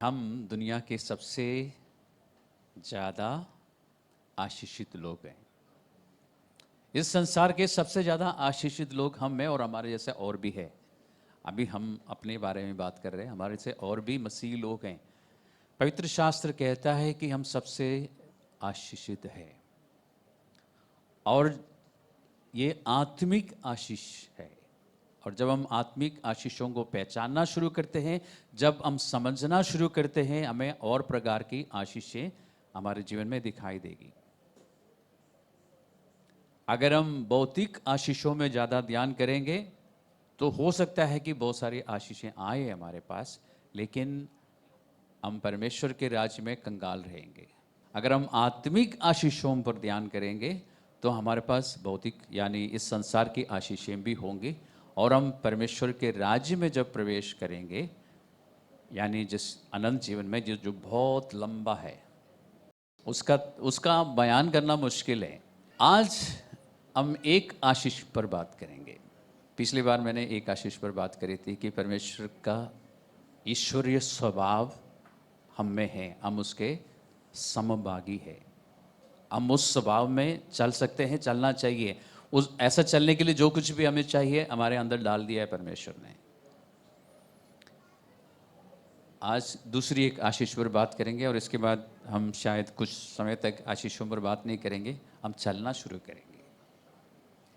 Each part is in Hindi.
हम दुनिया के सबसे ज़्यादा आशीषित लोग हैं। इस संसार के सबसे ज़्यादा आशीषित लोग हम हैं और हमारे जैसे और भी है। अभी हम अपने बारे में बात कर रहे हैं, हमारे से और भी मसीह लोग हैं। पवित्र शास्त्र कहता है कि हम सबसे आशीषित हैं और ये आत्मिक आशीष है। और जब हम आत्मिक आशीषों को पहचानना शुरू करते हैं, जब हम समझना शुरू करते हैं, हमें और प्रकार की आशीषें हमारे जीवन में दिखाई देगी। अगर हम भौतिक आशीषों में ज़्यादा ध्यान करेंगे तो हो सकता है कि बहुत सारी आशीषें आए हमारे पास, लेकिन हम परमेश्वर के राज्य में कंगाल रहेंगे। अगर हम आत्मिक आशीषों पर ध्यान करेंगे तो हमारे पास भौतिक यानी इस संसार की आशीषें भी होंगी और हम परमेश्वर के राज्य में जब प्रवेश करेंगे, यानी जिस अनंत जीवन में जो बहुत लंबा है, उसका बयान करना मुश्किल है। आज हम एक आशीष पर बात करेंगे। पिछली बार मैंने एक आशीष पर बात करी थी कि परमेश्वर का ईश्वरीय स्वभाव हम में है, हम उसके समभागी है। हम उस स्वभाव में चल सकते हैं, चलना चाहिए। उस ऐसा चलने के लिए जो कुछ भी हमें चाहिए हमारे अंदर डाल दिया है परमेश्वर ने। आज दूसरी एक आशीष पर बात करेंगे और इसके बाद हम शायद कुछ समय तक आशीषों पर बात नहीं करेंगे, हम चलना शुरू करेंगे।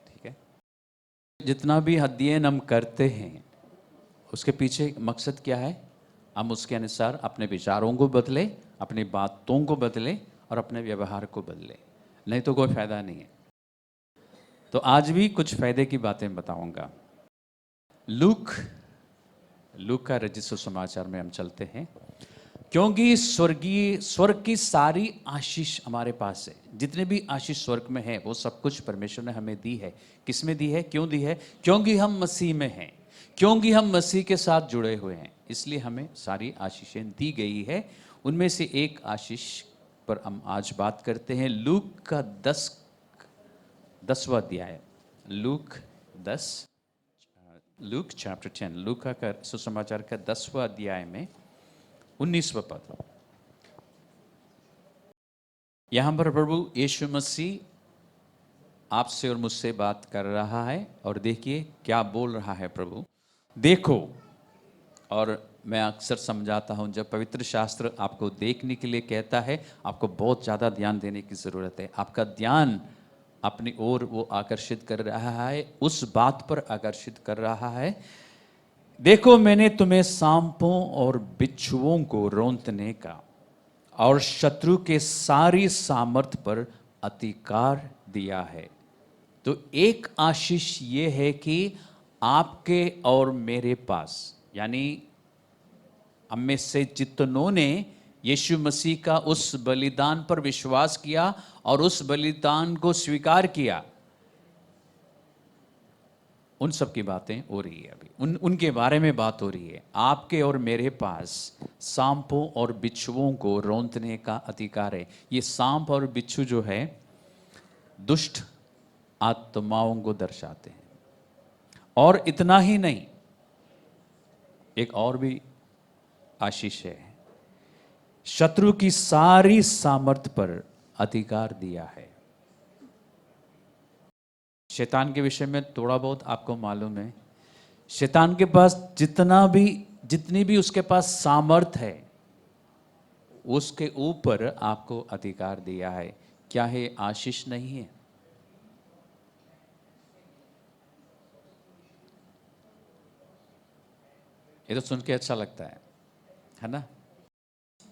ठीक है? जितना भी अध्ययन हम करते हैं उसके पीछे मकसद क्या है? हम उसके अनुसार अपने विचारों को बदलें, अपनी बातों को बदलें और अपने व्यवहार को बदलें, नहीं तो कोई फायदा नहीं है। तो आज भी कुछ फायदे की बातें बताऊंगा। लूक का रजिस्टर समाचार में हम चलते हैं, क्योंकि स्वर्ग की सारी आशीष हमारे पास है। जितने भी आशीष स्वर्ग में है वो सब कुछ परमेश्वर ने हमें दी है। किस में दी है? क्यों दी है? क्योंकि हम मसीह में हैं, क्योंकि हम मसीह के साथ जुड़े हुए हैं, इसलिए हमें सारी आशीषें दी गई है। उनमें से एक आशीष पर हम आज बात करते हैं। लूक का 10वां अध्याय, लूक चैप्टर 10, लूका का सुसमाचार का 10वां अध्याय में 19वां पद। यहां पर प्रभु यीशु मसीह आपसे और मुझसे बात कर रहा है और देखिए क्या बोल रहा है प्रभु। देखो, और मैं अक्सर समझाता हूं, जब पवित्र शास्त्र आपको देखने के लिए कहता है, आपको बहुत ज़्यादा ध्यान देने की ज़रूरत है। आपका ध्यान अपनी ओर वो आकर्षित कर रहा है, उस बात पर आकर्षित कर रहा है। देखो, मैंने तुम्हें सांपों और बिच्छुओं को रौंदने का और शत्रु के सारी सामर्थ पर अधिकार दिया है। तो एक आशीष ये है कि आपके और मेरे पास, यानी हम में से जितनों ने यीशु मसीह का उस बलिदान पर विश्वास किया और उस बलिदान को स्वीकार किया, उन सब की बातें हो रही है अभी, उनके बारे में बात हो रही है। आपके और मेरे पास सांपों और बिच्छुओं को रौंदने का अधिकार है। ये सांप और बिच्छू जो है दुष्ट आत्माओं को दर्शाते हैं। और इतना ही नहीं, एक और भी आशीष है, शत्रु की सारी सामर्थ पर अधिकार दिया है। शैतान के विषय में थोड़ा बहुत आपको मालूम है। शैतान के पास जितनी भी उसके पास सामर्थ है, उसके ऊपर आपको अधिकार दिया है। क्या है? आशीष नहीं है? ये तो सुन के अच्छा लगता है ना?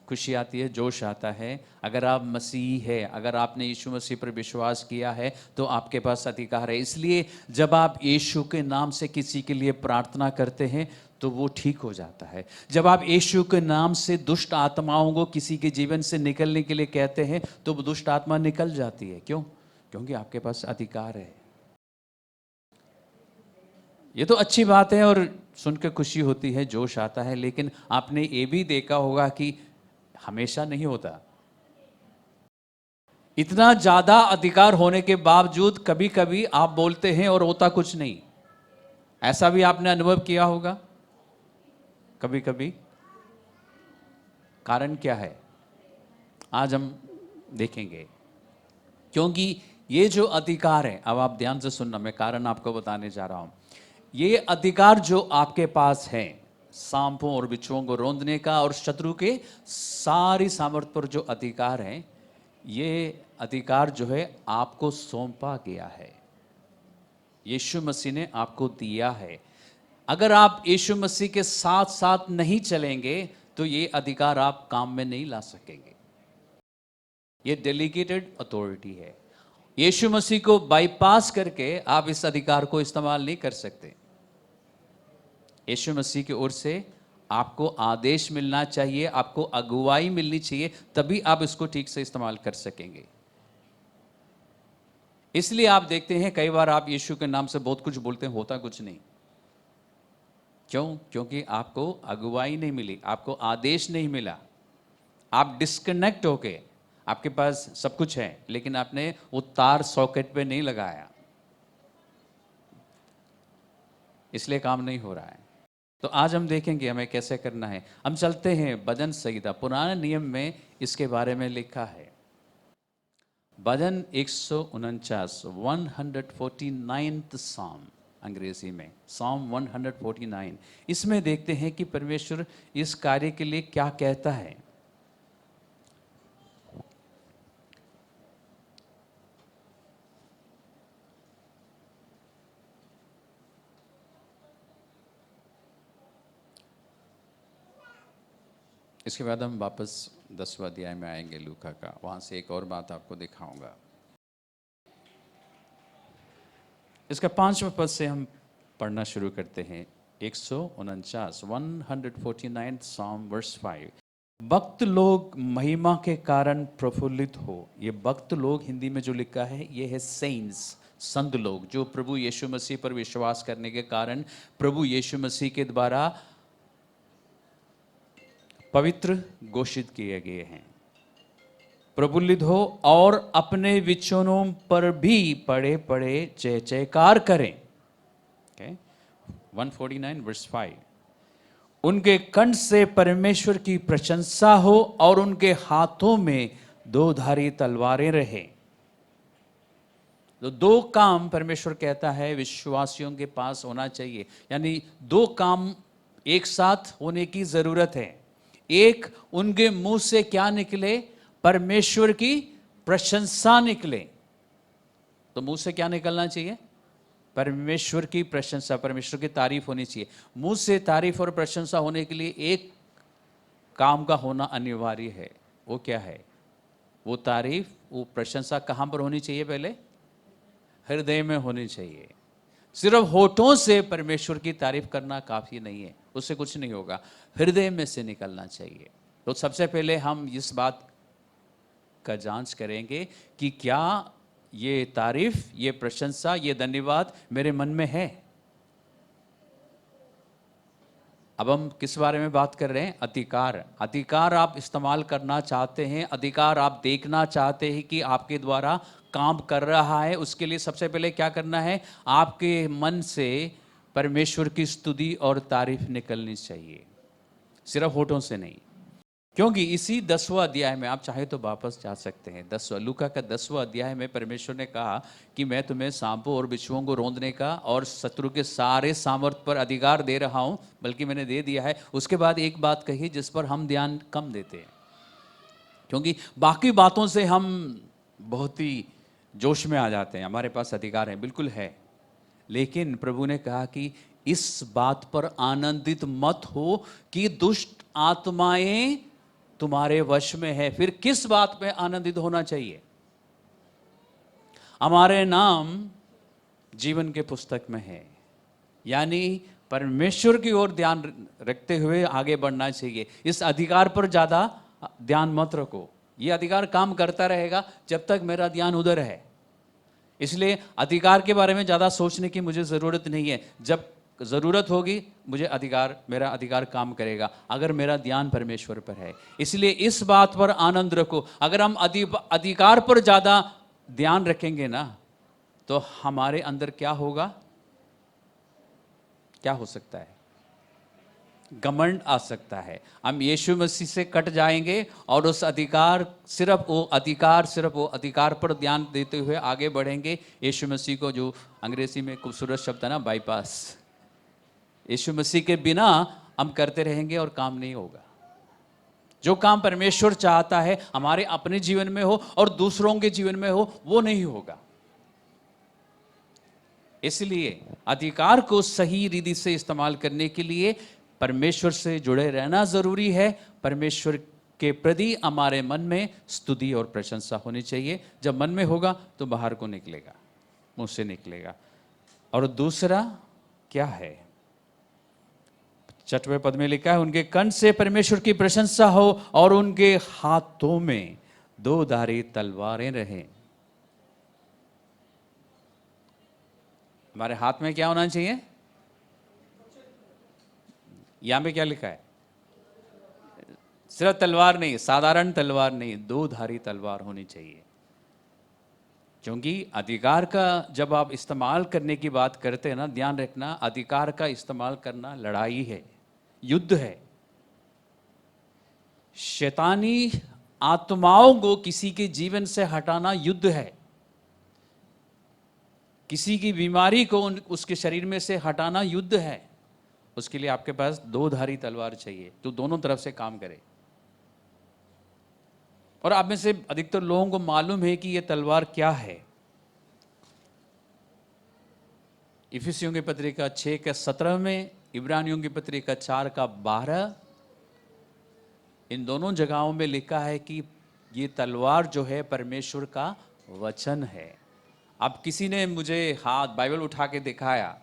खुशी आती है, जोश आता है। अगर आप मसीह है, अगर आपने यीशु मसीह पर विश्वास किया है तो आपके पास अधिकार है। इसलिए जब आप यीशु के नाम से किसी के लिए प्रार्थना करते हैं तो वो ठीक हो जाता है। जब आप यीशु के नाम से दुष्ट आत्माओं को किसी के जीवन से निकलने के लिए कहते हैं तो वो दुष्ट आत्मा निकल जाती है। क्यों? क्योंकि आपके पास अधिकार है। ये तो अच्छी बात है और सुन के खुशी होती है, जोश आता है। लेकिन आपने ये भी देखा होगा कि हमेशा नहीं होता। इतना ज्यादा अधिकार होने के बावजूद कभी कभी आप बोलते हैं और होता कुछ नहीं। ऐसा भी आपने अनुभव किया होगा कभी कभी। कारण क्या है आज हम देखेंगे। क्योंकि ये जो अधिकार है, अब आप ध्यान से सुनना, मैं कारण आपको बताने जा रहा हूं। ये अधिकार जो आपके पास है सांपों और बिच्छुओं को रौंदने का और शत्रु के सारी सामर्थ्य पर जो अधिकार है, ये अधिकार जो है आपको सौंपा गया है, यीशु मसीह ने आपको दिया है। अगर आप यीशु मसीह के साथ साथ नहीं चलेंगे तो ये अधिकार आप काम में नहीं ला सकेंगे। ये डेलीगेटेड अथॉरिटी है। यीशु मसीह को बाईपास करके आप इस अधिकार को इस्तेमाल नहीं कर सकते। यीशु मसीह की ओर से आपको आदेश मिलना चाहिए, आपको अगुवाई मिलनी चाहिए, तभी आप इसको ठीक से इस्तेमाल कर सकेंगे। इसलिए आप देखते हैं कई बार आप यीशु के नाम से बहुत कुछ बोलते हैं, होता कुछ नहीं। क्यों? क्योंकि आपको अगुवाई नहीं मिली, आपको आदेश नहीं मिला। आप डिस्कनेक्ट होके, आपके पास सब कुछ है लेकिन आपने वो तार सॉकेट पे नहीं लगाया, इसलिए काम नहीं हो रहा है। तो आज हम देखेंगे हमें कैसे करना है। हम चलते हैं भजन संहिता, पुराने नियम में इसके बारे में लिखा है। भजन 149, 149th Psalm अंग्रेजी में, Psalm 149। इसमें देखते हैं कि परमेश्वर इस कार्य के लिए क्या कहता है। इसके बाद हम वापस 10वां अध्याय में आएंगे लूका का, वहां से एक और बात आपको दिखाऊंगा। इसका 5वां पद से हम पढ़ना शुरू करते हैं। 149, 149th Psalm verse 5। भक्त लोग महिमा के कारण प्रफुल्लित हो। ये भक्त लोग हिंदी में जो लिखा है ये है सेंट्स, संत लोग, जो प्रभु यीशु मसीह पर विश्वास करने के कारण प्रभु यीशु मसीह के द्वारा पवित्र घोषित किए गए हैं। प्रफुल्लित हो और अपने विचनों पर भी पड़े पड़े जय जयकार करें। 149 वर्स 5। उनके कंठ से परमेश्वर की प्रशंसा हो और उनके हाथों में दो धारी तलवारें रहे। तो दो काम परमेश्वर कहता है विश्वासियों के पास होना चाहिए, यानी दो काम एक साथ होने की जरूरत है। एक, उनके मुंह से क्या निकले? परमेश्वर की प्रशंसा निकले। तो मुंह से क्या निकलना चाहिए? परमेश्वर की प्रशंसा, परमेश्वर की तारीफ होनी चाहिए। मुंह से तारीफ और प्रशंसा होने के लिए एक काम का होना अनिवार्य है। वो क्या है? वो तारीफ, वो प्रशंसा कहां पर होनी चाहिए? पहले हृदय में होनी चाहिए। सिर्फ होठों से परमेश्वर की तारीफ करना काफी नहीं है, उससे कुछ नहीं होगा, हृदय में से निकलना चाहिए। तो सबसे पहले हम इस बात का जांच करेंगे कि क्या ये तारीफ, ये प्रशंसा, ये धन्यवाद मेरे मन में है। अब हम किस बारे में बात कर रहे हैं? अधिकार। अधिकार आप इस्तेमाल करना चाहते हैं, अधिकार आप देखना चाहते हैं कि आपके द्वारा काम कर रहा है। उसके लिए सबसे पहले क्या करना है? आपके मन से परमेश्वर की स्तुति और तारीफ निकलनी चाहिए, सिर्फ होठों से नहीं। क्योंकि इसी 10वां अध्याय में, आप चाहे तो वापस जा सकते हैं, 10वां लूका का 10वां अध्याय में परमेश्वर ने कहा कि मैं तुम्हें सांपों और बिच्छुओं को रौंदने का और शत्रु के सारे सामर्थ्य पर अधिकार दे रहा हूं, बल्कि मैंने दे दिया है। उसके बाद एक बात कही जिस पर हम ध्यान कम देते हैं, क्योंकि बाकी बातों से हम बहुत ही जोश में आ जाते हैं, हमारे पास अधिकार है, बिल्कुल है। लेकिन प्रभु ने कहा कि इस बात पर आनंदित मत हो कि दुष्ट आत्माएं तुम्हारे वश में है। फिर किस बात में आनंदित होना चाहिए? हमारे नाम जीवन के पुस्तक में है, यानी परमेश्वर की ओर ध्यान रखते हुए आगे बढ़ना चाहिए। इस अधिकार पर ज्यादा ध्यान मत रखो। यह अधिकार काम करता रहेगा जब तक मेरा ध्यान उधर है। इसलिए अधिकार के बारे में ज्यादा सोचने की मुझे जरूरत नहीं है। जब जरूरत होगी मुझे अधिकार, मेरा अधिकार काम करेगा अगर मेरा ध्यान परमेश्वर पर है। इसलिए इस बात पर आनंद रखो। अगर हम अधिकार पर ज्यादा ध्यान रखेंगे ना, तो हमारे अंदर क्या होगा? क्या हो सकता है? घमंड आ सकता है। हम यीशु मसीह से कट जाएंगे और उस अधिकार सिर्फ वो अधिकार पर ध्यान देते हुए आगे बढ़ेंगे। यीशु मसीह को, जो अंग्रेजी में खूबसूरत शब्द है ना, बाईपास, यीशु मसीह के बिना हम करते रहेंगे और काम नहीं होगा। जो काम परमेश्वर चाहता है हमारे अपने जीवन में हो और दूसरों के जीवन में हो, वो नहीं होगा। इसलिए अधिकार को सही रीति से इस्तेमाल करने के लिए परमेश्वर से जुड़े रहना जरूरी है। परमेश्वर के प्रति हमारे मन में स्तुति और प्रशंसा होनी चाहिए। जब मन में होगा तो बाहर को निकलेगा, मुंह से निकलेगा। और दूसरा क्या है? 6वें पद में लिखा है, उनके कंठ से परमेश्वर की प्रशंसा हो और उनके हाथों में 2 धारी तलवारें रहें। हमारे हाथ में क्या होना चाहिए? यहां पे क्या लिखा है? सिर्फ तलवार नहीं, साधारण तलवार नहीं, 2 धारी तलवार होनी चाहिए। क्योंकि अधिकार का जब आप इस्तेमाल करने की बात करते हैं ना, ध्यान रखना, अधिकार का इस्तेमाल करना लड़ाई है, युद्ध है। शैतानी आत्माओं को किसी के जीवन से हटाना युद्ध है। किसी की बीमारी को उसके शरीर में से हटाना युद्ध है। उसके लिए आपके पास 2 धारी तलवार चाहिए जो दोनों तरफ से काम करे। और आप में से अधिकतर लोगों को मालूम है कि यह तलवार क्या है। इफिसियों की पत्रिका 6:17 में, इब्रानियों की पत्रिका 4:12, इन दोनों जगहों में लिखा है कि ये तलवार जो है परमेश्वर का वचन है। अब किसी ने मुझे हाथ बाइबल उठा के दिखाया,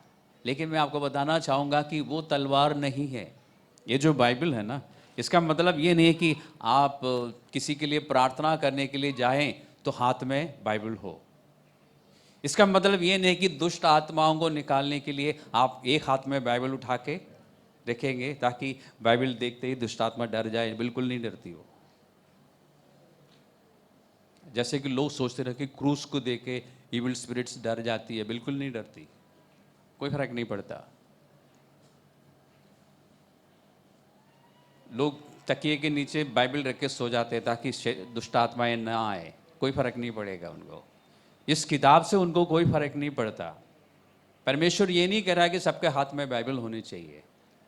लेकिन मैं आपको बताना चाहूँगा कि वो तलवार नहीं है। ये जो बाइबल है ना, इसका मतलब ये नहीं है कि आप किसी के लिए प्रार्थना करने के लिए जाएं तो हाथ में बाइबल हो। इसका मतलब ये नहीं कि दुष्ट आत्माओं को निकालने के लिए आप एक हाथ में बाइबल उठा के रखेंगे ताकि बाइबल देखते ही दुष्ट आत्मा डर जाए। बिल्कुल नहीं डरती वो। जैसे कि लोग सोचते रहे कि क्रूस को देख के इविल स्पिरिट्स डर जाती है, बिल्कुल नहीं डरती, कोई फर्क नहीं पड़ता। लोग तकिए के नीचे बाइबल रख के सो जाते हैं ताकि दुष्ट आत्माएं ना आए, कोई फर्क नहीं पड़ेगा उनको। इस किताब से उनको कोई फर्क नहीं पड़ता। परमेश्वर ये नहीं कह रहा कि सबके हाथ में बाइबल होनी चाहिए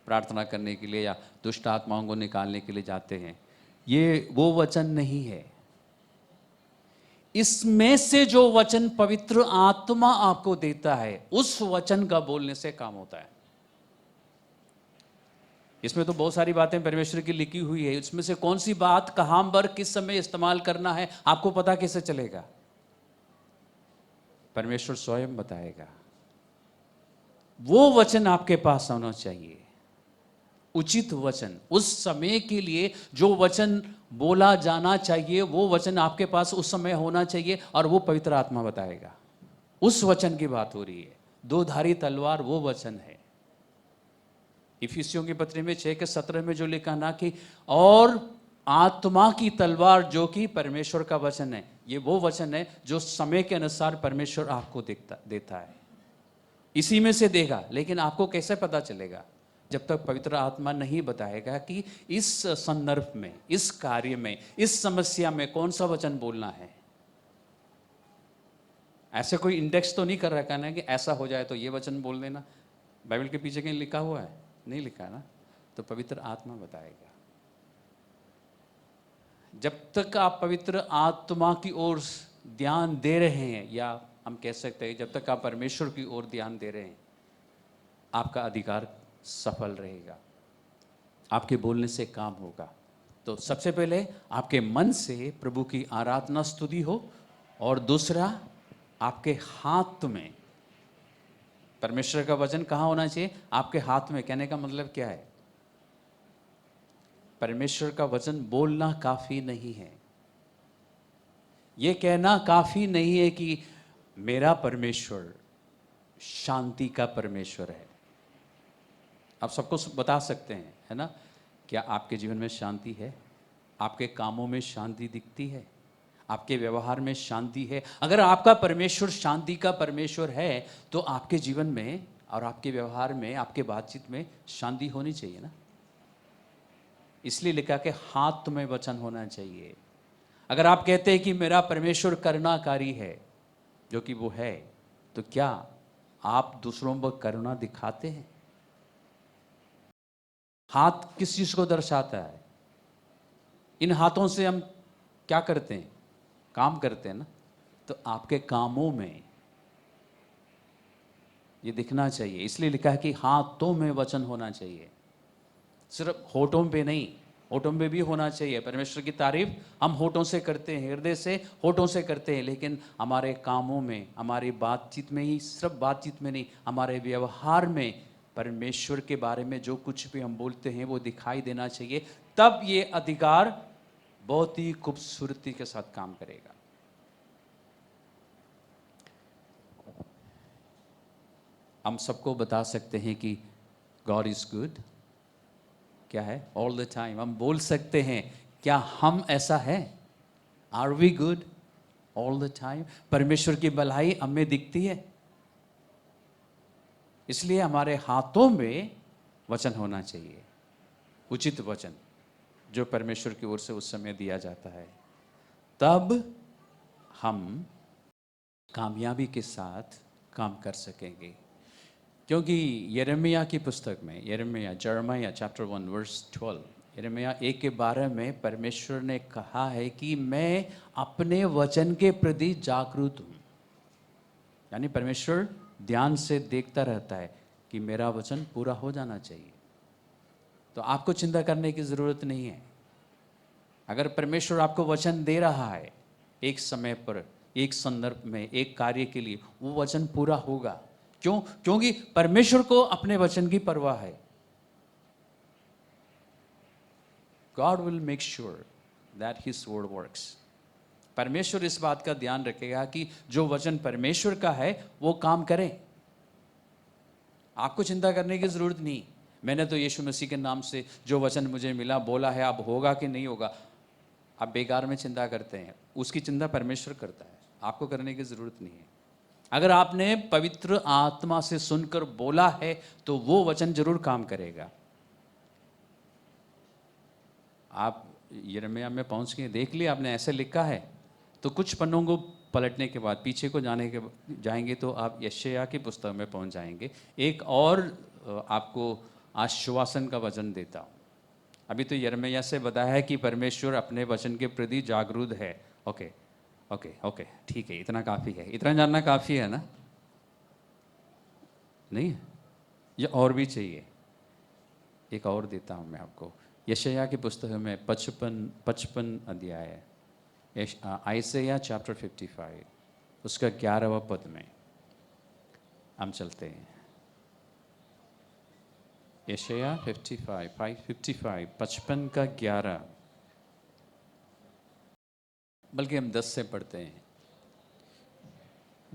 प्रार्थना करने के लिए या दुष्ट आत्माओं को निकालने के लिए जाते हैं। ये वो वचन नहीं है। इसमें से जो वचन पवित्र आत्मा आपको देता है, उस वचन का बोलने से काम होता है। इसमें तो बहुत सारी बातें परमेश्वर की लिखी हुई है। इसमें से कौन सी बात कहां पर किस समय इस्तेमाल करना है आपको पता कैसे चलेगा? परमेश्वर स्वयं बताएगा। वो वचन आपके पास होना चाहिए, उचित वचन। उस समय के लिए जो वचन बोला जाना चाहिए वो वचन आपके पास उस समय होना चाहिए, और वो पवित्र आत्मा बताएगा। उस वचन की बात हो रही है। 2 धारी तलवार वो वचन है। इफिसियों की पत्री में 6:17 में जो लिखा ना कि और आत्मा की तलवार जो कि परमेश्वर का वचन है, ये वो वचन है जो समय के अनुसार परमेश्वर आपको देता है। इसी में से देगा। लेकिन आपको कैसे पता चलेगा? जब तक पवित्र आत्मा नहीं बताएगा कि इस संदर्भ में, इस कार्य में, इस समस्या में कौन सा वचन बोलना है। ऐसे कोई इंडेक्स तो नहीं कर रखा ना कि ऐसा हो जाए तो ये वचन बोल देना। बाइबल के पीछे कहीं लिखा हुआ है? नहीं लिखा ना। तो पवित्र आत्मा बताएगा। जब तक आप पवित्र आत्मा की ओर ध्यान दे रहे हैं, या हम कह सकते हैं जब तक आप परमेश्वर की ओर ध्यान दे रहे हैं, आपका अधिकार सफल रहेगा, आपके बोलने से काम होगा। तो सबसे पहले आपके मन से प्रभु की आराधना स्तुति हो, और दूसरा आपके हाथ में परमेश्वर का वचन कहाँ होना चाहिए? आपके हाथ में। कहने का मतलब क्या है? परमेश्वर का वचन बोलना काफी नहीं है। यह कहना काफी नहीं है कि मेरा परमेश्वर शांति का परमेश्वर है। आप सबको बता सकते हैं, है ना? क्या आपके जीवन में शांति है? आपके कामों में शांति दिखती है? आपके व्यवहार में शांति है? अगर आपका परमेश्वर शांति का परमेश्वर है तो आपके जीवन में और आपके व्यवहार में, आपके बातचीत में शांति होनी चाहिए ना। इसलिए लिखा कि हाथ में वचन होना चाहिए। अगर आप कहते हैं कि मेरा परमेश्वर करुणाकारी है, जो कि वो है, तो क्या आप दूसरों पर करुणा दिखाते हैं? हाथ किस चीज को दर्शाता है? इन हाथों से हम क्या करते हैं? काम करते हैं ना। तो आपके कामों में ये दिखना चाहिए। इसलिए लिखा है कि हाथों में वचन होना चाहिए, सिर्फ होठों पे नहीं। होठों पे भी होना चाहिए। परमेश्वर की तारीफ हम होठों से करते हैं, हृदय से, होठों से करते हैं, लेकिन हमारे कामों में, हमारी बातचीत में ही, सिर्फ बातचीत में नहीं, हमारे व्यवहार में परमेश्वर के बारे में जो कुछ भी हम बोलते हैं वो दिखाई देना चाहिए। तब ये अधिकार बहुत ही खूबसूरती के साथ काम करेगा। हम सबको बता सकते हैं कि गॉड इज गुड। क्या है? ऑल द टाइम हम बोल सकते हैं। क्या हम ऐसा है? Are we good all the time? परमेश्वर की भलाई हमें दिखती है। इसलिए हमारे हाथों में वचन होना चाहिए, उचित वचन जो परमेश्वर की ओर से उस समय दिया जाता है। तब हम कामयाबी के साथ काम कर सकेंगे। क्योंकि यिर्मयाह की पुस्तक में, यिर्मयाह चैप्टर 1 वर्स 12, यिर्मयाह 1 के 12 में परमेश्वर ने कहा है कि मैं अपने वचन के प्रति जागरूक हूँ। यानी परमेश्वर ध्यान से देखता रहता है कि मेरा वचन पूरा हो जाना चाहिए। तो आपको चिंता करने की ज़रूरत नहीं है। अगर परमेश्वर आपको वचन दे रहा है एक समय पर, एक संदर्भ में, एक कार्य के लिए, वो वचन पूरा होगा। क्यों? क्योंकि परमेश्वर को अपने वचन की परवाह है। God will make sure that His word works. परमेश्वर इस बात का ध्यान रखेगा कि जो वचन परमेश्वर का है वो काम करे। आपको चिंता करने की जरूरत नहीं। मैंने तो यीशु मसीह के नाम से जो वचन मुझे मिला बोला है, अब होगा कि नहीं होगा। आप बेकार में चिंता करते हैं, उसकी चिंता परमेश्वर करता है, आपको करने की जरूरत नहीं है। अगर आपने पवित्र आत्मा से सुनकर बोला है तो वो वचन जरूर काम करेगा। आप यिर्मयाह में पहुंच के देख लिया, आपने ऐसे लिखा है, तो कुछ पन्नों को पलटने के बाद पीछे को जाएंगे तो आप यशायाह की पुस्तक में पहुंच जाएंगे। एक और आपको आश्वासन का वचन देता हूं। अभी तो यिर्मयाह से बताया है कि परमेश्वर अपने वचन के प्रति जागरूक है। ओके ओके ओके, ठीक है, इतना काफ़ी है, इतना जानना काफ़ी है ना? नहीं, ये और भी चाहिए। एक और देता हूँ मैं आपको। यशायाह की पुस्तक में 55 अध्याय है, आइसैया चैप्टर 55, उसका 11वां पद में हम चलते हैं। यशायाह 55 का 11, बल्कि हम 10 से पढ़ते हैं।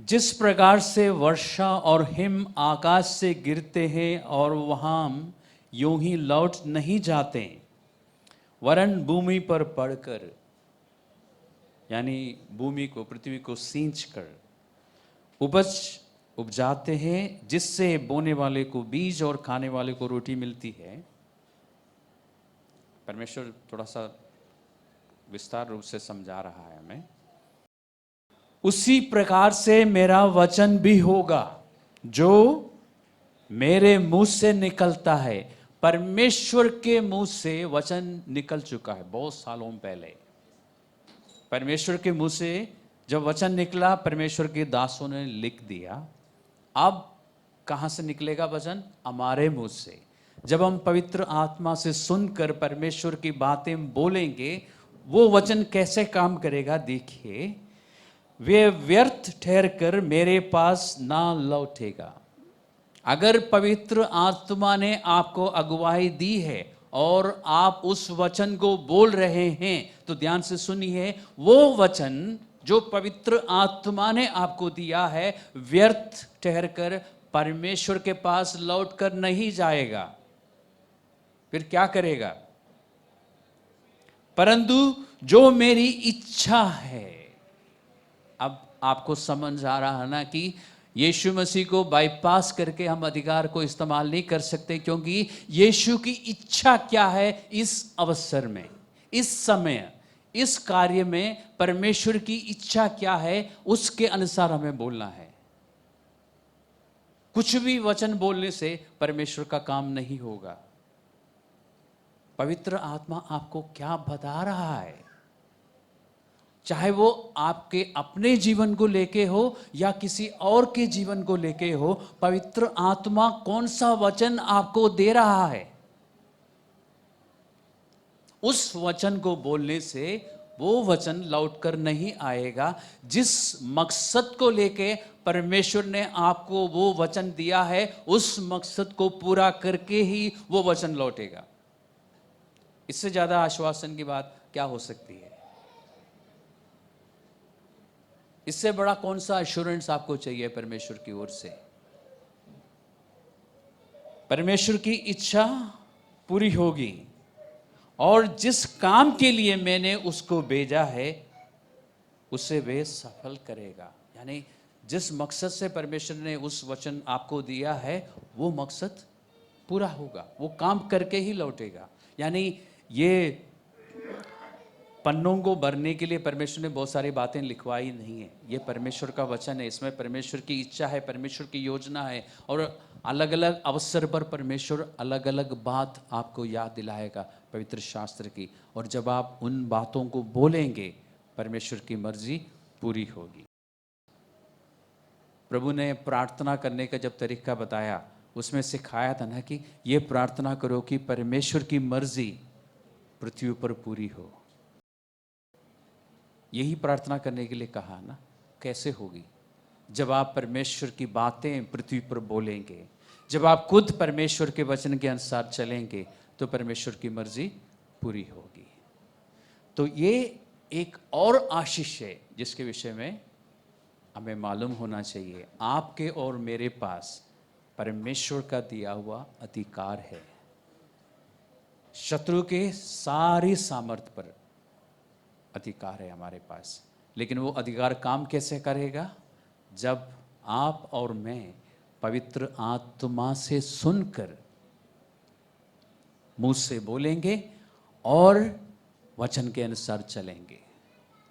जिस प्रकार से वर्षा और हिम आकाश से गिरते हैं और वहां यूं ही लौट नहीं जाते, वरन भूमि पर पड़कर, यानी भूमि को, पृथ्वी को सींच कर उपज उपजाते हैं, जिससे बोने वाले को बीज और खाने वाले को रोटी मिलती है। परमेश्वर थोड़ा सा विस्तार रूप से समझा रहा है हमें। उसी प्रकार से मेरा वचन भी होगा जो मेरे मुंह से निकलता है। परमेश्वर के मुंह से वचन निकल चुका है बहुत सालों पहले। परमेश्वर के मुंह से जब वचन निकला, परमेश्वर के दासों ने लिख दिया। अब कहां से निकलेगा वचन? हमारे मुंह से। जब हम पवित्र आत्मा से सुनकर परमेश्वर की बातें बोलेंगे, वो वचन कैसे काम करेगा देखिए। वे व्यर्थ ठहरकर मेरे पास ना लौटेगा। अगर पवित्र आत्मा ने आपको अगुवाई दी है और आप उस वचन को बोल रहे हैं, तो ध्यान से सुनिए, वो वचन जो पवित्र आत्मा ने आपको दिया है व्यर्थ ठहरकर परमेश्वर के पास लौटकर नहीं जाएगा। फिर क्या करेगा? परंतु जो मेरी इच्छा है। अब आपको समझ आ रहा है ना कि यीशु मसीह को बाईपास करके हम अधिकार को इस्तेमाल नहीं कर सकते, क्योंकि यीशु की इच्छा क्या है इस अवसर में, इस समय, इस कार्य में परमेश्वर की इच्छा क्या है, उसके अनुसार हमें बोलना है। कुछ भी वचन बोलने से परमेश्वर का काम नहीं होगा। पवित्र आत्मा आपको क्या बता रहा है, चाहे वो आपके अपने जीवन को लेके हो या किसी और के जीवन को लेके हो, पवित्र आत्मा कौन सा वचन आपको दे रहा है, उस वचन को बोलने से वो वचन लौटकर नहीं आएगा। जिस मकसद को लेके परमेश्वर ने आपको वो वचन दिया है, उस मकसद को पूरा करके ही वो वचन लौटेगा। इससे ज्यादा आश्वासन की बात क्या हो सकती है? इससे बड़ा कौन सा एश्योरेंस आपको चाहिए परमेश्वर की ओर से? परमेश्वर की इच्छा पूरी होगी और जिस काम के लिए मैंने उसको भेजा है उसे वे सफल करेगा। यानी जिस मकसद से परमेश्वर ने उस वचन आपको दिया है वो मकसद पूरा होगा, वो काम करके ही लौटेगा। यानी ये पन्नों को भरने के लिए परमेश्वर ने बहुत सारी बातें लिखवाई नहीं है, ये परमेश्वर का वचन है, इसमें परमेश्वर की इच्छा है, परमेश्वर की योजना है, और अलग अलग अवसर पर परमेश्वर अलग अलग बात आपको याद दिलाएगा पवित्र शास्त्र की, और जब आप उन बातों को बोलेंगे परमेश्वर की मर्जी पूरी होगी। प्रभु ने प्रार्थना करने का जब तरीका बताया उसमें सिखाया था ना कि ये प्रार्थना करो कि परमेश्वर की मर्जी पृथ्वी पर पूरी हो। यही प्रार्थना करने के लिए कहा ना। कैसे होगी? जब आप परमेश्वर की बातें पृथ्वी पर बोलेंगे, जब आप खुद परमेश्वर के वचन के अनुसार चलेंगे तो परमेश्वर की मर्जी पूरी होगी। तो ये एक और आशीष है जिसके विषय में हमें मालूम होना चाहिए। आपके और मेरे पास परमेश्वर का दिया हुआ अधिकार है। शत्रु के सारी सामर्थ्य पर अधिकार है हमारे पास, लेकिन वो अधिकार काम कैसे करेगा? जब आप और मैं पवित्र आत्मा से सुनकर मुंह से बोलेंगे और वचन के अनुसार चलेंगे,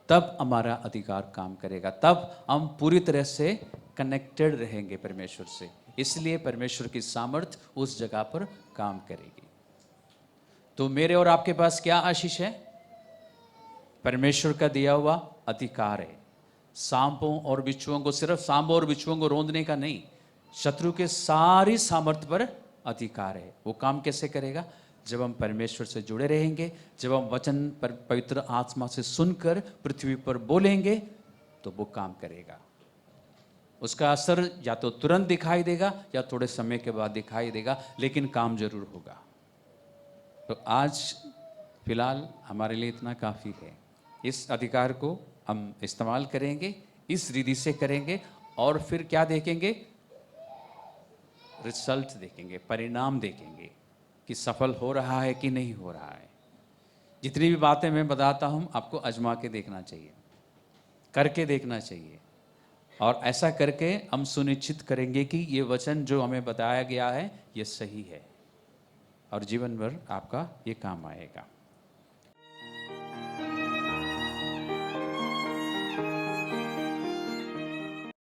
तब हमारा अधिकार काम करेगा, तब हम पूरी तरह से कनेक्टेड रहेंगे परमेश्वर से। इसलिए परमेश्वर की सामर्थ्य उस जगह पर काम करेगी। तो मेरे और आपके पास क्या आशीष है? परमेश्वर का दिया हुआ अधिकार है। सांपों और बिच्छुओं को, सिर्फ सांपों और बिच्छुओं को रोंदने का नहीं, शत्रु के सारी सामर्थ्य पर अधिकार है। वो काम कैसे करेगा? जब हम परमेश्वर से जुड़े रहेंगे, जब हम वचन पर पवित्र आत्मा से सुनकर पृथ्वी पर बोलेंगे तो वो काम करेगा। उसका असर या तो तुरंत दिखाई देगा या थोड़े समय के बाद दिखाई देगा, लेकिन काम जरूर होगा। तो आज फिलहाल हमारे लिए इतना काफ़ी है। इस अधिकार को हम इस्तेमाल करेंगे, इस रीति से करेंगे, और फिर क्या देखेंगे? रिजल्ट देखेंगे, परिणाम देखेंगे कि सफल हो रहा है कि नहीं हो रहा है। जितनी भी बातें मैं बताता हूँ आपको आजमा के देखना चाहिए, करके देखना चाहिए, और ऐसा करके हम सुनिश्चित करेंगे कि ये वचन जो हमें बताया गया है ये सही है और जीवन भर आपका ये काम आएगा।